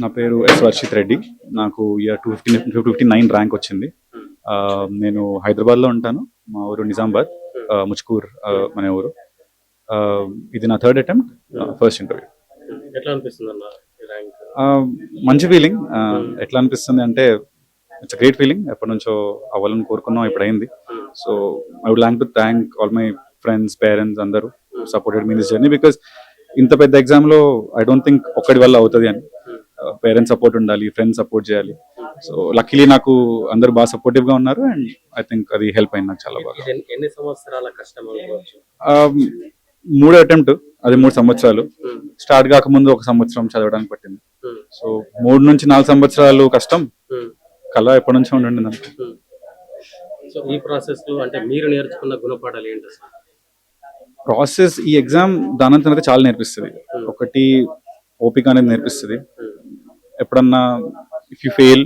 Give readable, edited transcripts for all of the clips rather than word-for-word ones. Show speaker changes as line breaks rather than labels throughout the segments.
నా పేరు ఎస్ వర్షిత్ రెడ్డి. నాకు ఇయర్ 259 ర్యాంక్ వచ్చింది. నేను హైదరాబాద్లో ఉంటాను. మా ఊరు నిజామాబాద్, ముచ్కూర్ మన ఊరు. ఇది నా థర్డ్ అటెంప్ట్, ఫస్ట్ ఇంటర్వ్యూ.
ఎట్లా అనిపిస్తుంది అన్న ర్యాంక్?
మంచి ఫీలింగ్. ఎట్లా అనిపిస్తుంది అంటే ఇట్స్ గ్రేట్ ఫీలింగ్. ఎప్పటి నుంచో అవ్వాలని కోరుకున్నాం, ఇప్పుడు అయింది. So I would like to thank all my friends, parents అందరూ supported me this journey. Because ఇంత పెద్ద ఎగ్జామ్లో ఐ డోంట్ థింక్ ఒక్కడి వల్ల అవుతుంది అని. పేరెంట్స్ సపోర్ట్ ఉండాలి, ఫ్రెండ్స్ సపోర్ట్ చేయాలి. సో లక్కీలీ నాకు అందరూ బాగా సపోర్టివ్ గా ఉన్నారు అండ్ ఐ థింక్ అది హెల్ప్ అయింది నాకు చాలా బాగా.
ఎన్ని సంవత్సరాల కష్టం అనుకోవచ్చు?
మూడో అటెంప్ట్, అది 3 సంవత్సరాలు. స్టార్ట్ కాకముందు 1 సంవత్సరం చదవడానికి పట్టింది. సో 3 నుంచి 4 సంవత్సరాలు కష్టం, కళ ఎప్పటి నుంచో ఉండండి నాకు.
సో ఈ ప్రాసెస్ లో అంటే మీరు నేర్చుకున్న గుణపాఠాలు ఏంటి అసలు?
ప్రాసెస్, ఈ ఎగ్జామ్ దానంతా అయితే చాలా నేర్పిస్తుంది. ఒకటి ఓపిక అనేది నేర్పిస్తుంది. ఎప్పుడన్నా ఇఫ్ యూ ఫెయిల్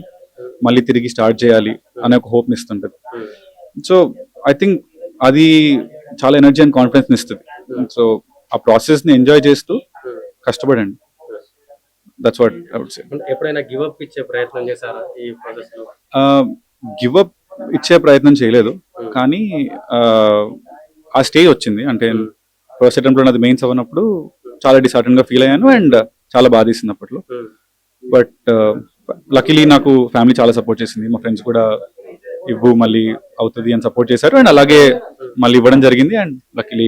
మళ్ళీ తిరిగి స్టార్ట్ చేయాలి అనే ఒక హోప్ని ఇస్తుంటది. సో ఐ థింక్ అది చాలా ఎనర్జీ అండ్ కాన్ఫిడెన్స్ ఇస్తుంది. సో ఆ ప్రాసెస్ ని ఎంజాయ్ చేస్తూ కష్టపడండి. That's what I would say.
ఎప్పుడైనా గివ్ అప్ ఇచ్చే ప్రయత్నం చేశారా ఈ ప్రాసెస్ లో?
గివ్ అప్ ఇచ్చే ప్రయత్నం చేయలేదు, కానీ ఆ స్టేజ్ వచ్చింది. అంటే ఫస్ట్ అటెంప్ట్ లో నాది మెయిన్స్ అవ్వనప్పుడు చాలా డిసార్టెంట్ గా ఫీల్ అయ్యాను అండ్ చాలా బాధేసింది అప్పట్లో. బట్ లక్కీలీ నాకు ఫ్యామిలీ చాలా సపోర్ట్ చేసింది. మా ఫ్రెండ్స్ కూడా ఇవ్వు మళ్ళీ అవుతుంది అని సపోర్ట్ చేశారు అండ్ అలాగే మళ్ళీ ఇవ్వడం జరిగింది. అండ్ లక్కీలీ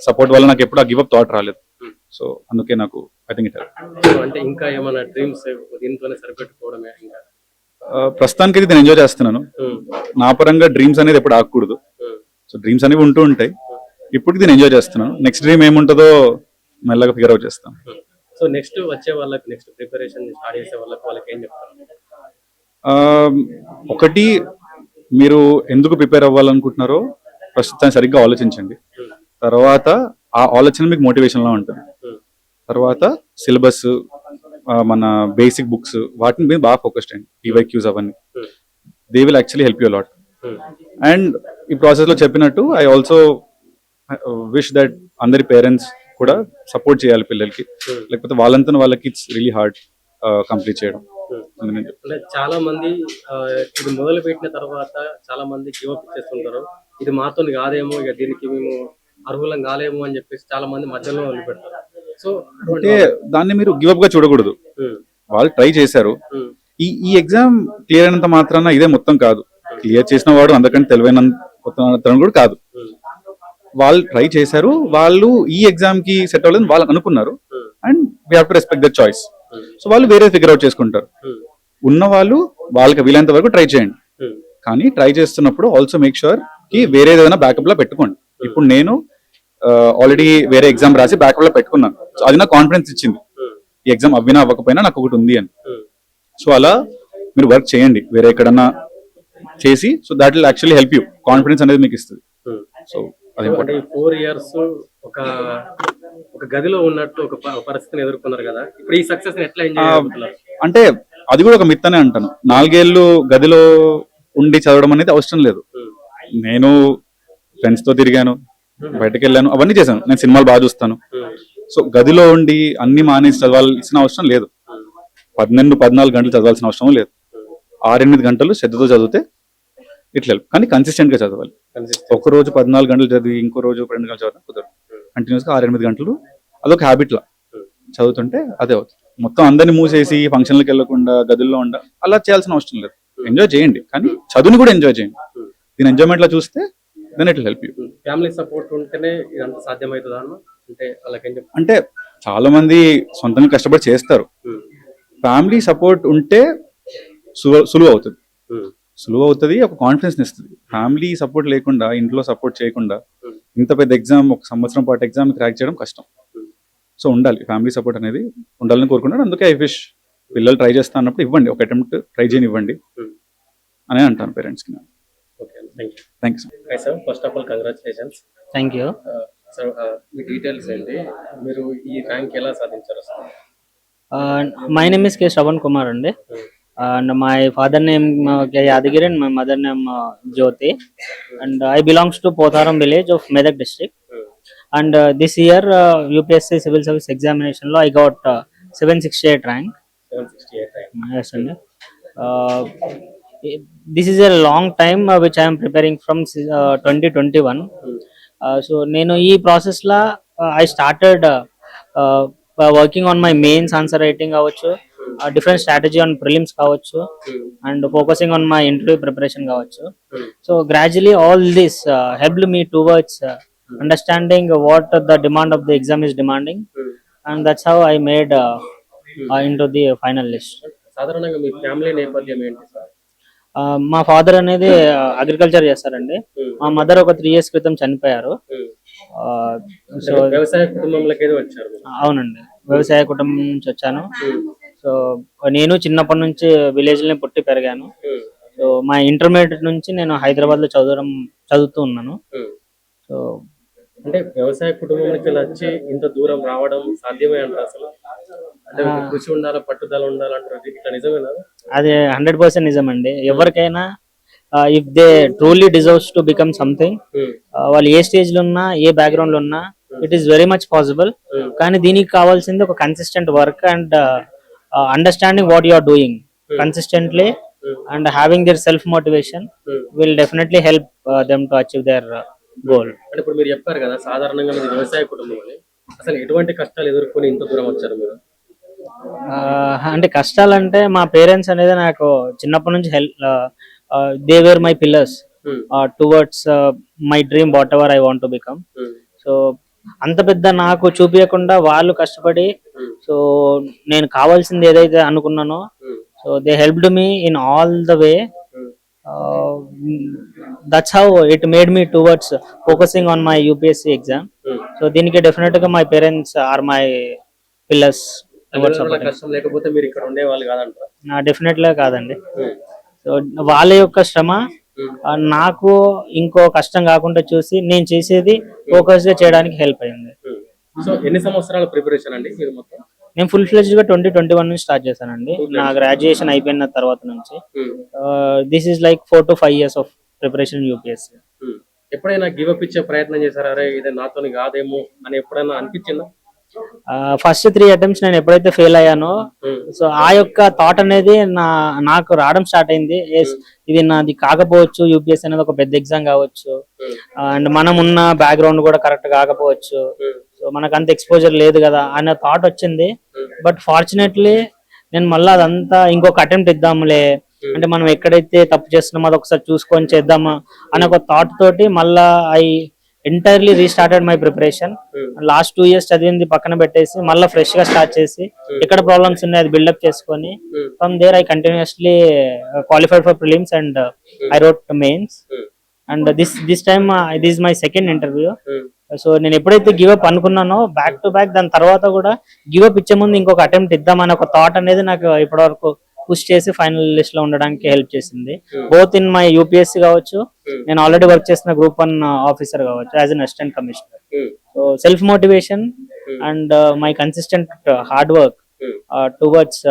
సపోర్ట్ వల్ల నాకు ఎప్పుడు ఆ గివ్ అప్ థాట్ రాలేదు. సో అందుకే నాకు ఐ థింక్ ఇట్
అంటే ఇంకా ఏమైనా డ్రీమ్స్ దీంతోనే సరిపెట్టుకోవడమే ఇంకా?
ప్రస్తుతానికి అయితే నేను ఎంజాయ్ చేస్తున్నాను. నా పరంగా డ్రీమ్స్ అనేది ఎప్పుడు ఆగకూడదు. సో డ్రీమ్స్ అనేవి ఉంటూ ఉంటాయి. ఇప్పుడు దీన్ని ఎంజాయ్ చేస్తున్నాను. నెక్స్ట్ డ్రీమ్ ఏముంటుందో మెల్లగా ఫిగర్ అవుట్ చేస్తాను.
సో నెక్స్ట్ వచ్చే వాళ్ళకి, నెక్స్ట్ ప్రిపరేషన్ స్టార్ట్ చేసే వాళ్ళకి ఏం చెప్తారు?
ఒకటి, మీరు ఎందుకు ప్రిపేర్ అవ్వాలనుకుంటున్నారో ప్రస్తుతాన్ని సరిగ్గా ఆలోచించండి. తర్వాత ఆ ఆలోచన మీకు మోటివేషన్ లా ఉంటుంది. తర్వాత సిలబస్, మన బేసిక్ బుక్స్, వాటిని మీద బాగా ఫోకస్ చేయండి. PYQs అవన్నీ they will actually help you lot. And ఈ ప్రాసెస్ లో చెప్పినట్టు ఐ ఆల్సో విష్ దట్ అందరి పేరెంట్స్ కూడా సపోర్ట్ చేయాలి పిల్లలకి. లేకపోతే వాళ్ళంతా వాళ్ళకి ఇట్స్ రియలీ హార్డ్ కంప్లీట్ చేయడం.
అంటే చాలా మంది ఇది మొదలు పెట్టిన తర్వాత చాలా మంది గివ్ అప్ ఇచ్చేస్తుంటారు. ఇది మాతో కాదేమో, ఇక దీనికి మేము అర్హులం కాలేమో అని చెప్పేసి చాలా మంది మధ్యలో వదిలిపెడతారు. సో
అంటే దాన్ని మీరు గివ్ అప్ గా చూడకూడదు. వాళ్ళు ట్రై చేశారు. ఈ ఎగ్జామ్ క్లియర్ అయినంత మాత్రాన ఇదే మొత్తం కాదు. క్లియర్ చేసిన వాడు అందరికంటే తెలివైన కూడా కాదు. వాళ్ళు ట్రై చేశారు, వాళ్ళు ఈ ఎగ్జామ్ కి సెట్ అవ్వలేదు వాళ్ళు అనుకున్నారు and we have to respect there choice. So వాళ్ళు వేరే ఫిగర్ అవుట్ చేసుకుంటారు. ఉన్న వాళ్ళు వాళ్ళకి వీలైనంత వరకు ట్రై చేయండి, కానీ ట్రై చేస్తున్నప్పుడు ఆల్సో మేక్ షూర్ కి వేరే ఏదైనా బ్యాకప్ లో పెట్టుకోండి. ఇప్పుడు నేను ఆల్రెడీ వేరే ఎగ్జామ్ రాసి బ్యాకప్ లో పెట్టుకున్నాను. సో అది నాకు కాన్ఫిడెన్స్ ఇచ్చింది, ఈ ఎగ్జామ్ అవ్వినా అవ్వకపోయినా నాకు ఒకటి ఉంది అని. సో అలా మీరు వర్క్ చేయండి వేరే ఎక్కడన్నా చేసి. So that will actually help you. Confidence అనేది మీకు ఇస్తుంది. సో అది
4 years ఒక గదిలో ఉన్నట్టు ఒక పరిస్థితిని ఎదుర్కొన్నారు కదా, ఇప్పుడు ఈ సక్సెస్ ఎట్లా ఎంజాయ్ చేస్తున్నారు?
అంటే అది కూడా ఒక మిత్ అనే అంటాను. 4 ఏళ్ళు గదిలో ఉండి చదవడం అనేది అవసరం లేదు. నేను ఫ్రెండ్స్ తో తిరిగాను, బయటకు వెళ్ళాను, అవన్నీ చేశాను. నేను సినిమాలు బాగా చూస్తాను. సో గదిలో ఉండి అన్ని మానేసి చదవాల్సిన అవసరం లేదు. 12-14 గంటలు చదవాల్సిన అవసరం లేదు. 6-8 గంటలు శ్రద్ధతో చదివితే ఇట్లా. కానీ కన్సిస్టెంట్ గా చదవాలి. ఒక రోజు 14 గంటలు చదివి ఇంకో రోజు 2 గంటలు చదవడం కుదరదు. కంటిన్యూస్ గా 6-8 గంటలు అదొక హ్యాబిట్ లా చదువుతుంటే అదే అవుతుంది. మొత్తం అందరినీ మూసేసి ఫంక్షన్లకు వెళ్లకుండా గదుల్లో ఉండ అలా చేయాల్సిన అవసరం లేదు. ఎంజాయ్ చేయండి, కానీ చదువుని కూడా ఎంజాయ్ చేయండి. దీని ఎంజాయ్మెంట్ లా చూస్తే then it will help you.
Family support ఉంటేనే ఇదంతా సాధ్యమవుతుందా?
అంటే చాలా మంది సొంతంగా కష్టపడి చేస్తారు. ఫ్యామిలీ సపోర్ట్ ఉంటే సులువు అవుతుంది. ఒక కాన్ఫిడెన్స్ ఇస్తుంది. ఫ్యామిలీ సపోర్ట్ లేకుండా, ఇంట్లో సపోర్ట్ చేయకుండా ఇంత పెద్ద ఎగ్జామ్ 1 సంవత్సరం పాటు ఎగ్జామ్ క్రాక్ చేయడం కష్టం. సో ఉండాలి, ఫ్యామిలీ సపోర్ట్ అనేది ఉండాలని కోరుకుంటాను. అందుకే ఐ విష్ పిల్లలు ట్రై చేస్తా అన్నప్పుడు ఇవ్వండి, ఒక అటెంప్ట్ ట్రై చేయని ఇవ్వండి అని అంటాను పేరెంట్స్ కి. Thank you
sir. First of all congratulations.
Thank you
sir. Me details ఏంటి, మీరు ఈ ర్యాంక్ ఎలా సాధించారు?
మై నేమ్ ఇస్ కే శ్రవణ్ కుమార్ అండి. And my father name K. Yadagiri and my mother name Jyoti, and I belongs to Potharam village of Medak district. And this year UPSC civil service examination lo I got 768 rank.
768.
Yes, and this is a long time which I am preparing from 2021. So నేను ఈ process లా I started working on my mains answer writing కావచ్చు, different strategy on prelims కావచ్చు, and focusing on my interview preparation కావచ్చు. So gradually all this helped me towards understanding what the demand of the exam is demanding, and that's how I made into the final list.
సాధారణంగా మీ family నేపథ్యం ఏంటి sir?
మా father అనేది agriculture చేస్తారండి. మా mother ఒక 3 years క్రితం చనిపోయారు. సో
వ్యవసాయ కుటుంబంలోకి వచ్చారు మీరు.
అవునండి, వ్యవసాయ కుటుంబం నుంచి వచ్చాను. సో నేను చిన్నప్పటి నుంచి విలేజ్ లో పుట్టి పెరిగాను. సో మా ఇంటర్మీడియట్ నుంచి నేను హైదరాబాద్ లో చదువుతూ ఉన్నాను. సో
అంటే వ్యవసాయ కుటుంబంలోకి వచ్చి ఇంత దూరం రావడం సాధ్యమే అంటారు అసలు? అంటే కృషి ఉండాలి, పట్టుదల ఉండాలంటారు, ఇట్లా నిజమేనా?
అది 100% నిజం అండి. ఎవరికైనా if they truly deserves to become something, వాళ్ళు ఏ స్టేజ్ లో ఉన్నా, ఏ బ్యాక్గ్రౌండ్ లో ఉన్నా, it is very much possible. కానీ దీనికి కావాల్సింది ఒక consistent work and understanding what you are doing consistently, and having their self motivation will definitely help them to achieve their goal.
అంటే ఇప్పుడు మీరు చెప్పారు కదా సాధారణంగా మీరు వ్యవసాయ కుటుంబం అని, అసలు ఎటువంటి కష్టాలు ఎదుర్కొని ఇంత దూరం వచ్చారు మీరు?
అంటే కష్టాలంటే మా పేరెంట్స్ అనేది నాకు చిన్నప్పటి నుంచి they where my pillars towards my dream what ever I want to become. So అంత పెద్ద నాకు చూపించకుండా వాళ్ళు కష్టపడి, సో నేను కావాల్సింది ఏదైతే అనుకున్నానో, so they helped me in all the way. That's how it made me towards focusing on my UPSC exam. So దీనికి డెఫినెట్ గా my parents are my pillars.
కష్టం లేకపోతే మీరు ఇక్కడ ఉండేవాళ్ళు కాదంటారా?
డెఫినెట్లీ కాదండి. సో వాళ్ళ యొక్క శ్రమ నాకు ఇంకో కష్టం కాకుండా చూసి నేను చేసేది ఫోకస్ గా చేయడానికి హెల్ప్ అయింది.
సో ఎన్ని సంవత్సరాల ప్రిపరేషన్ అండి మీరు మొత్తం?
నేను ఫుల్ ఫ్లెడ్జ్డ్ గా 2021 నుంచి స్టార్ట్ చేశానండి. నా గ్రాడ్యుయేషన్ అయిపోయిన తర్వాత నుంచి this is like 4 to 5 years of preparation UPSC.
ఎప్పుడైనా గివ్ అప్ ఇచ్చే ప్రయత్నం చేశారా? అరే ఇది నాతో కాదేమో అని ఎప్పుడైనా అనిపించిందా?
ఫస్ట్ 3 attempts నేను ఎప్పుడైతే ఫెయిల్ అయ్యానో, సో ఆ యొక్క థాట్ అనేది నాకు రావడం స్టార్ట్ అయింది. ఇది నాది కాకపోవచ్చు, యూపీఎస్సీ అనేది ఒక పెద్ద ఎగ్జామ్ కావచ్చు, అండ్ మనం ఉన్న బ్యాక్గ్రౌండ్ కూడా కరెక్ట్ కాకపోవచ్చు, సో మనకు అంత ఎక్స్పోజర్ లేదు కదా అనే థాట్ వచ్చింది. బట్ ఫార్చునేట్లీ నేను మళ్ళీ అదంతా ఇంకొక అటెంప్ట్ ఇద్దాంలే, అంటే మనం ఎక్కడైతే తప్పు చేస్తున్నామో అది ఒకసారి చూసుకొని చేద్దామా అనే ఒక థాట్ తోటి మళ్ళా entirely restarted my preparation. Last 2 years చదివింది పక్కన పెట్టేసి మళ్ళీ ఫ్రెష్ గా స్టార్ట్ చేసి ఎక్కడ ప్రాబ్లమ్స్ ఉన్నాయి అది బిల్డప్ చేసుకొని, from there I continuously qualified for prelims and I wrote mains. And this time this my second interview. So నేను ఎప్పుడైతే గివ్ అప్ అనుకున్నానో బ్యాక్ టు బ్యాక్ దాని తర్వాత కూడా గివ్ అప్ ఇచ్చే ముందు ఇంకొక అటెంప్ట్ ఇద్దామని ఒక థాట్ అనేది నాకు ఇప్పటివరకు పుష్ చేసి ఫైనల్ లిస్ట్ లో ఉండడానికి హెల్ప్ చేసింది. బోత్ ఇన్ మై యూపీఎస్సీ కావచ్చు, నేను ఆల్రెడీ వర్క్ చేసిన గ్రూప్ 1 ఆఫీసర్ కావచ్చు as an assistant commissioner. So self motivation and my consistent hard work towards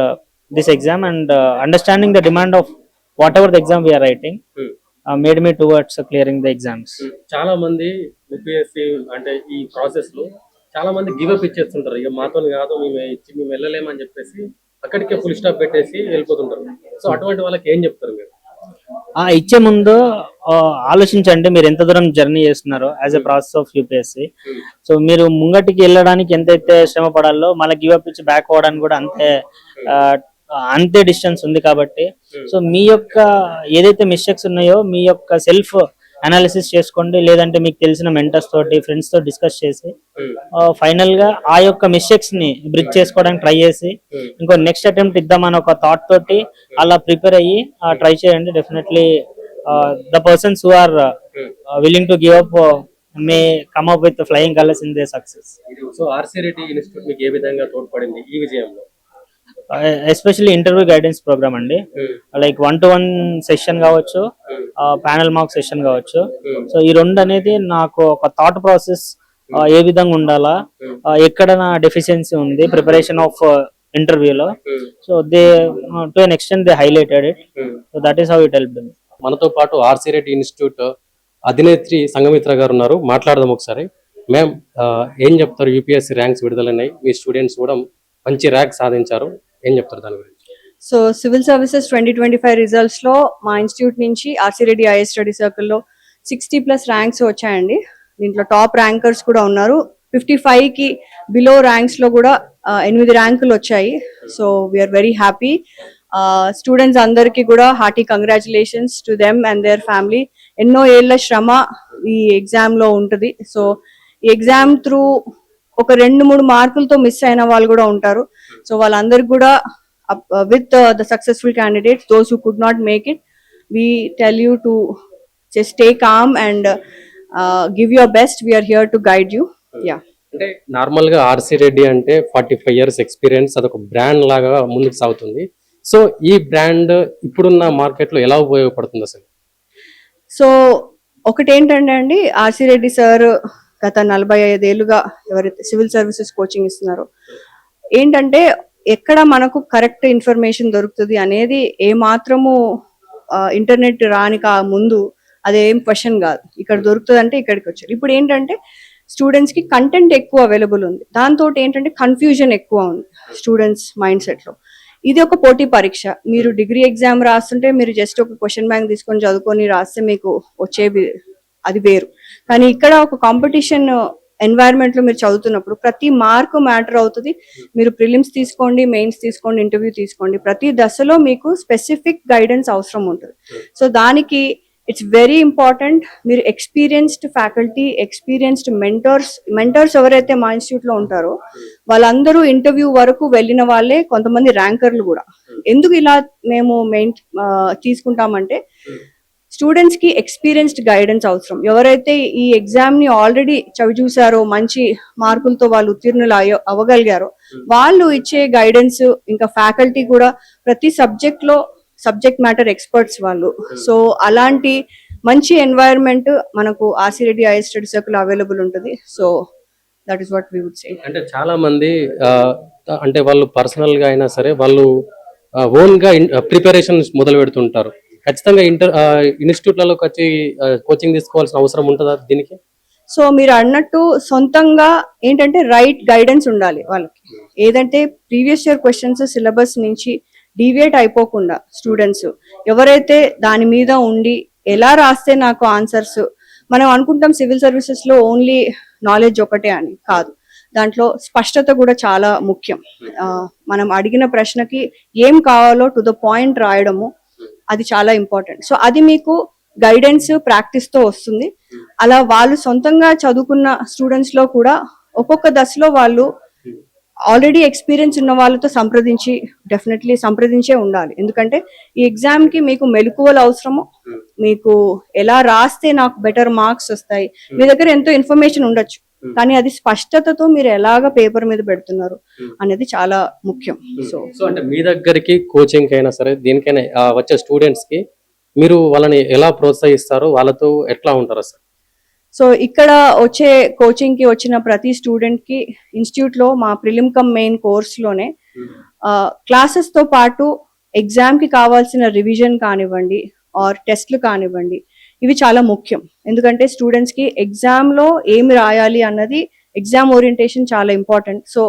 this exam and understanding the demand of whatever the exam we're writing made me towards clearing the exams.
చాలా మంది UPSC అంటే ఈ process లో చాలా మంది give up ఇచ్చేస్తుంటారు, ఇక మాతో కాదు మేము వెళ్ళలేమని చెప్పేసి అక్కడికే ఫుల్ స్టాప్ పెట్టేసి వెళ్ళిపోతుంటారు. సో అటువంటి వాళ్ళకి ఏం చెప్తారు మీరు?
ఇచ్చే ముందు ఆలోచించండి మీరు ఎంత దూరం జర్నీ చేస్తున్నారో as a process of UPSC. So మీరు ముంగటికి వెళ్ళడానికి ఎంతైతే శ్రమ పడాలో మళ్ళీ గివ్ అప్ ఇచ్చి బ్యాక్ అవ్వడానికి కూడా అంతే డిస్టెన్స్ ఉంది. కాబట్టి సో మీ యొక్క ఏదైతే మిస్టేక్స్ ఉన్నాయో మీ యొక్క సెల్ఫ్ అనాలిసిస్ చేసుకోండి, లేదంటే మీకు తెలిసిన మెంటర్స్ తోటి ఫ్రెండ్స్ తో డిస్కస్ చేసి ఫైనల్ గా ఆ యొక్క మిస్టేక్స్ ని బ్రిడ్జ్ చేసుకోవడానికి ట్రై చేసి ఇంకో నెక్స్ట్ అటెంప్ట్ ఇద్దామని ఒక థాట్ తోటి అలా ప్రిపేర్ అయ్యి ట్రై చేయండి. Definitely the persons who are willing to give up may come up with flying colours in they success.
So RC Reddy institute మీకు ఏ విధంగా తోడ్పడింది ఈ విజయంలో?
ఎస్పెషల్లీ ఇంటర్వ్యూ గైడెన్స్ ప్రోగ్రామ్ అండి. లైక్ 1-to-1 సెషన్ కావచ్చు, ప్యానల్ మార్క్ సెషన్ కావచ్చు. So ఈ రెండు అనేది నాకు ఒక థాట్ ప్రాసెస్ ఏ విధంగా ఉండాలా, ఎక్కడ నా డెఫిషియన్సీ ఉంది ప్రిపరేషన్ ఆఫ్ ఇంటర్వ్యూలో, so they to an extent they highlighted it. So that is how it helped me.
మనతో పాటు ఆర్సీ రెడ్డి ఇన్స్టిట్యూట్ అధినేత్రి సంఘమిత్ర గారు ఉన్నారు, మాట్లాడదాం ఒకసారి. మ్యామ్ ఏం చెప్తారు? యూపీఎస్సీ ర్యాంక్స్ విడుదలైనాయి, మీ స్టూడెంట్స్ కూడా మంచి ర్యాంక్ సాధించారు, ఏం చెప్తారు దాని గురించి?
సో సివిల్ సర్వీసెస్ 2025 రిజల్ట్స్ లో మా ఇన్స్టిట్యూట్ నుంచి ఆర్సీ రెడ్డి ఐఏఎస్ స్టడీ సర్కిల్లో 60+ ర్యాంక్స్ వచ్చాయండి. దీంట్లో టాప్ ర్యాంకర్స్ కూడా ఉన్నారు. 55 కి బిలో ర్యాంక్స్ లో కూడా 8 ర్యాంకులు వచ్చాయి. So we're very happy. Students అందరికీ కూడా hearty congratulations to them and their family. ఎన్నో ఏళ్ల శ్రమ ఈ ఎగ్జామ్ లో ఉంటుంది. సో ఈ ఎగ్జామ్ త్రూ ఒక 2-3 మార్కులతో మిస్ అయిన వాళ్ళు కూడా ఉంటారు. సో వాళ్ళందరికీ కూడా with the successful candidates, those who could not make it, we tell you to just stay calm and give your best. We are here to guide you. Yeah.
అంటే normal గా RC Reddy అంటే 45 years experience, అదొక brand లాగా ముందుకు సాగుతుంది. So ఈ brand ఇప్పుడున్న market లో ఎలా ఉపయోగపడుతుంది అసలు?
సో ఒకటేంటంటే అండి, ఆర్సీ రెడ్డి సార్ గత 45 ఏళ్ళుగా ఎవరైతే సివిల్ సర్వీసెస్ కోచింగ్ ఇస్తున్నారో, ఏంటంటే ఎక్కడ మనకు కరెక్ట్ ఇన్ఫర్మేషన్ దొరుకుతుంది అనేది ఏ మాత్రము ఇంటర్నెట్ రానిక ముందు అదేం క్వశ్చన్ కాదు. ఇక్కడ దొరుకుతుంది అంటే ఇక్కడికి వచ్చారు. ఇప్పుడు ఏంటంటే స్టూడెంట్స్ కి కంటెంట్ ఎక్కువ అవైలబుల్ ఉంది. దాంతో ఏంటంటే కన్ఫ్యూజన్ ఎక్కువ ఉంది స్టూడెంట్స్ మైండ్ సెట్ లో. ఇది ఒక పోటీ పరీక్ష. మీరు డిగ్రీ ఎగ్జామ్ రాస్తుంటే మీరు జస్ట్ ఒక క్వశ్చన్ బ్యాంక్ తీసుకొని చదువుకొని రాస్తే మీకు వచ్చేవి అది వేరు. కానీ ఇక్కడ ఒక కాంపిటీషన్ ఎన్వైరన్మెంట్ లో మీరు చదువుతున్నప్పుడు ప్రతి మార్కు మ్యాటర్ అవుతుంది. మీరు ప్రిలిమ్స్ తీసుకోండి, మెయిన్స్ తీసుకోండి, ఇంటర్వ్యూ తీసుకోండి, ప్రతి దశలో మీకు స్పెసిఫిక్ గైడెన్స్ అవసరం ఉంటుంది. సో దానికి ఇట్స్ వెరీ ఇంపార్టెంట్. మీరు ఎక్స్పీరియన్స్డ్ ఫ్యాకల్టీ, ఎక్స్పీరియన్స్డ్ మెంటర్స్ ఎవరైతే మా ఇన్స్టిట్యూట్ లో ఉంటారో వాళ్ళందరూ ఇంటర్వ్యూ వరకు వెళ్ళిన వాళ్ళే, కొంతమంది ర్యాంకర్లు కూడా. ఎందుకు ఇలా మేము తీసుకుంటామంటే స్టూడెంట్స్ కి ఎక్స్పీరియన్స్డ్ గైడెన్స్ అవసరం. ఎవరైతే ఈ ఎగ్జామ్ ని ఆల్రెడీ చవి చూసారో, మంచి మార్కులతో వాళ్ళు ఉత్తీర్ణులు అవ్వగలిగారో వాళ్ళు ఇచ్చే గైడెన్స్, ఇంకా ఫ్యాకల్టీ కూడా ప్రతి సబ్జెక్ట్ లో సబ్జెక్ట్ మ్యాటర్ ఎక్స్పర్ట్స్ వాళ్ళు. సో అలాంటి మంచి ఎన్వైరన్మెంట్ మనకు R C Reddy IAS study circle available ఉంటుంది. So that is what we would say.
అంటే చాలా మంది అంటే వాళ్ళు పర్సనల్ గా అయినా సరే వాళ్ళు ఓన్ గా ప్రిపరేషన్ మొదలు పెడుతుంటారు. ఖచ్చితంగా ఇన్స్టిట్యూట్లలోకి వచ్చి కోచింగ్ తీసుకోవాల్సిన అవసరం ఉంటుందా దీనికి?
సో మీరు అన్నట్టు సొంతంగా ఏంటంటే రైట్ గైడెన్స్ ఉండాలి వాళ్ళకి. ఏదంటే ప్రీవియస్ ఇయర్ క్వశ్చన్స్ సిలబస్ నుంచి డీవియేట్ అయిపోకుండా స్టూడెంట్స్ ఎవరైతే దాని మీద ఉండి ఎలా రాస్తే నాకు ఆన్సర్స్, మనం అనుకుంటాం సివిల్ సర్వీసెస్ లో ఓన్లీ నాలెడ్జ్ ఒకటే అని కాదు, దాంట్లో స్పష్టత కూడా చాలా ముఖ్యం. మనం అడిగిన ప్రశ్నకి ఏం కావాలో టు ద పాయింట్ రాయడము అది చాలా ఇంపార్టెంట్. సో అది మీకు గైడెన్స్ ప్రాక్టీస్ తో వస్తుంది. అలా వాళ్ళు సొంతంగా చదువుకున్న స్టూడెంట్స్ లో కూడా ఒక్కొక్క దశలో వాళ్ళు ఆల్రెడీ ఎక్స్పీరియన్స్ ఉన్న వాళ్ళతో సంప్రదించే ఉండాలి. ఎందుకంటే ఈ ఎగ్జామ్ కి మీకు మెలకువలు అవసరము. మీకు ఎలా రాస్తే నాకు బెటర్ మార్క్స్ వస్తాయి, మీ దగ్గర ఎంతో ఇన్ఫర్మేషన్ ఉండొచ్చు, కానీ అది స్పష్టతతో మీరు ఎలాగ పేపర్ మీద పెడుతున్నారు అనేది చాలా ముఖ్యం.
సో అంటే మీ దగ్గరికి కోచింగ్ అయినా సరే దేనికైనా వచ్చే స్టూడెంట్స్ కి మీరు వాళ్ళని ఎలా ప్రోత్సహిస్తారు, వాళ్ళతో ఎట్లా ఉంటారు సార్?
సో ఇక్కడ వచ్చే కోచింగ్ కి వచ్చిన ప్రతి స్టూడెంట్ కి ఇన్స్టిట్యూట్ లో మా ప్రిలిమ్ కమ్ మెయిన్ కోర్స్ లోనే క్లాసెస్ తో పాటు ఎగ్జామ్ కి కావాల్సిన రివిజన్ కానివ్వండి ఆర్ టెస్ట్లు కానివ్వండి, ఇవి చాలా ముఖ్యం. ఎందుకంటే స్టూడెంట్స్ కి ఎగ్జామ్ లో ఏమి రాయాలి అన్నది ఎగ్జామ్ ఓరియంటేషన్ చాలా ఇంపార్టెంట్. సో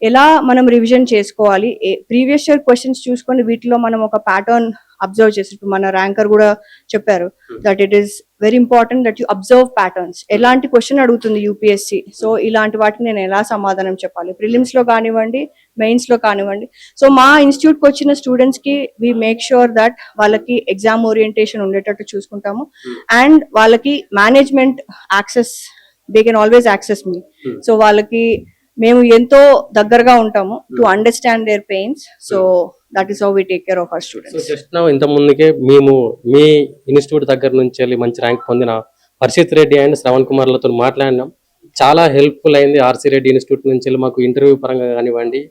ఎలా మనం రివిజన్ చేసుకోవాలి, ప్రీవియస్ ఇయర్ క్వశ్చన్స్ చూసుకొని వీటిలో మనం ఒక ప్యాటర్న్ అబ్జర్వ్ చేసినట్టు మన ర్యాంకర్ కూడా చెప్పారు that it is very important that you observe patterns. ఎలాంటి క్వశ్చన్ అడుగుతుంది యూపీఎస్సీ, సో ఇలాంటి వాటికి నేను ఎలా సమాధానం చెప్పాలి, ప్రిలిమ్స్ లో కానివ్వండి, మెయిన్స్ లో కానివ్వండి. సో మా ఇన్స్టిట్యూట్ కి వచ్చిన స్టూడెంట్స్ కి వి మేక్ ష్యూర్ దట్ వాళ్ళకి ఎగ్జామ్ ఓరియంటేషన్ ఉండేటట్టు చూసుకుంటాము. అండ్ వాళ్ళకి management access, they can always access me. So వాళ్ళకి మేము ఎంతో దగ్గరగా ఉంటాము to understand their pains. So that is how we take care of our students.
Just now ఇంత ముందుకే మేము మీ ఇన్స్టిట్యూట్ దగ్గర నుంచి వెళ్ళి మంచి ర్యాంక్ పొందిన హర్షిత్ రెడ్డి అండ్ శ్రవణ్ కుమార్లతో మాట్లాడినాం. చాలా హెల్ప్ఫుల్ అయింది. ఆర్సీ రెడ్డి ఇన్స్టిట్యూట్ నుంచి వెళ్ళి మాకు ఇంటర్వ్యూ పరంగా కానివ్వండి,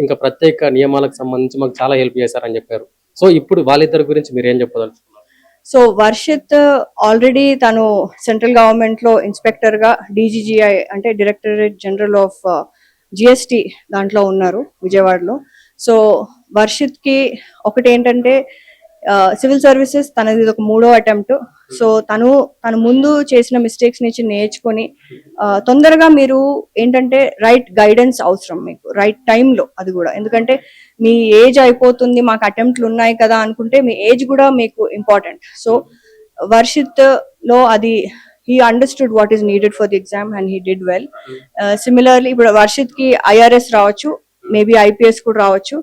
ఇంకా ప్రత్యేక నియమాలకు సంబంధించి మాకు చాలా హెల్ప్ చేశారని చెప్పారు. సో ఇప్పుడు వాళ్ళిద్దరి గురించి మీరు ఏం చెప్పదలుచుకున్నారు?
సో వర్షిత్ ఆల్రెడీ తను సెంట్రల్ గవర్నమెంట్ లో ఇన్స్పెక్టర్ గా డీజీజీఐ అంటే డైరెక్టరేట్ జనరల్ ఆఫ్ జిఎస్టి దాంట్లో ఉన్నారు విజయవాడలో. సో వర్షిత్ కి ఒకటి ఏంటంటే సివిల్ సర్వీసెస్ తనది ఇది ఒక 3వ అటెంప్ట్. సో తను ముందు చేసిన మిస్టేక్స్ నుంచి నేర్చుకొని తొందరగా మీరు ఏంటంటే రైట్ గైడెన్స్ అవసరం మీకు రైట్ టైంలో, అది కూడా ఎందుకంటే మీ ఏజ్ అయిపోతుంది మాకు అటెంప్ట్లు ఉన్నాయి కదా అనుకుంటే మీ ఏజ్ కూడా మీకు ఇంపార్టెంట్. సో వర్షిత్ లో అది he understood what is needed for the exam and he did well. Similarly ఇప్పుడు వర్షిత్ కి ఐఆర్ఎస్ రావచ్చు, మేబీ ఐపీఎస్ కూడా రావచ్చు.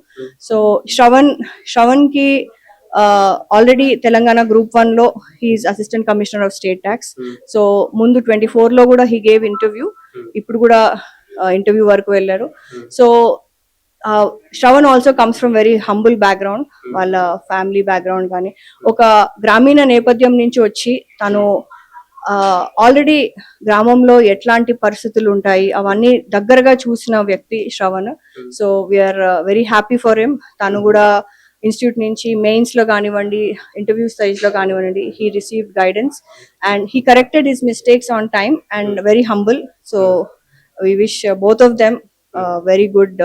సో శ్రవణ్ కి ఆల్రెడీ తెలంగాణ గ్రూప్ 1 లో he is assistant commissioner of state tax. So ముందు 24 లో కూడా హీ గేవ్ ఇంటర్వ్యూ, ఇప్పుడు కూడా ఇంటర్వ్యూ వరకు వెళ్ళారు. So Shravan also comes from very humble background, వాళ్ళ ఫ్యామిలీ బ్యాక్గ్రౌండ్ కానీ ఒక గ్రామీణ నేపథ్యం నుంచి వచ్చి తను ఆల్రెడీ గ్రామంలో ఎట్లాంటి పరిస్థితులు ఉంటాయి అవన్నీ దగ్గరగా చూసిన వ్యక్తి Shravan. So we're very happy for him. తను కూడా ఇన్స్టిట్యూట్ నుంచి మెయిన్స్ లో కానివ్వండి, ఇంటర్వ్యూ స్టేజ్ లో కానివ్వండి, he received guidance and he corrected his mistakes on time and very humble. So we wish both of them very good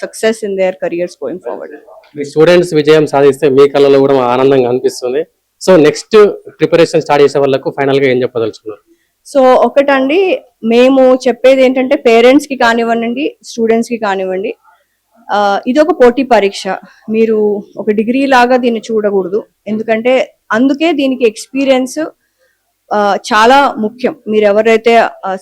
success in their careers going forward.
Me students విజయం సాధిస్తే మీ కళ్ళలో కూడా ఆనందంగా అనిపిస్తుంది. So next preparation start చేసే వాళ్ళకు final గా ఏం చెప్పదలుచుకున్నారు?
సో ఒకటండి, మేము చెప్పేది ఏంటంటే పేరెంట్స్ కి కానివ్వండి, స్టూడెంట్స్ కి కానివ్వండి, ఇది ఒక పోటీ పరీక్ష. మీరు ఒక డిగ్రీ లాగా దీన్ని చూడకూడదు, ఎందుకంటే అందుకే దీనికి ఎక్స్పీరియన్స్ చాలా ముఖ్యం. మీరు ఎవరైతే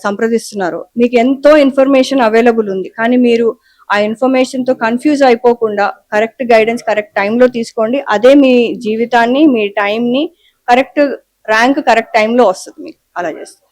సంప్రదిస్తున్నారో మీకు ఎంతో ఇన్ఫర్మేషన్ అవైలబుల్ ఉంది, కానీ మీరు ఆ ఇన్ఫర్మేషన్ తో కన్ఫ్యూజ్ అయిపోకుండా కరెక్ట్ గైడెన్స్ కరెక్ట్ టైంలో తీసుకోండి. అదే మీ జీవితాన్ని, మీ టైంని కరెక్ట్ ర్యాంక్ కరెక్ట్ టైంలో వస్తుంది మీకు. అలా చేస్తాం.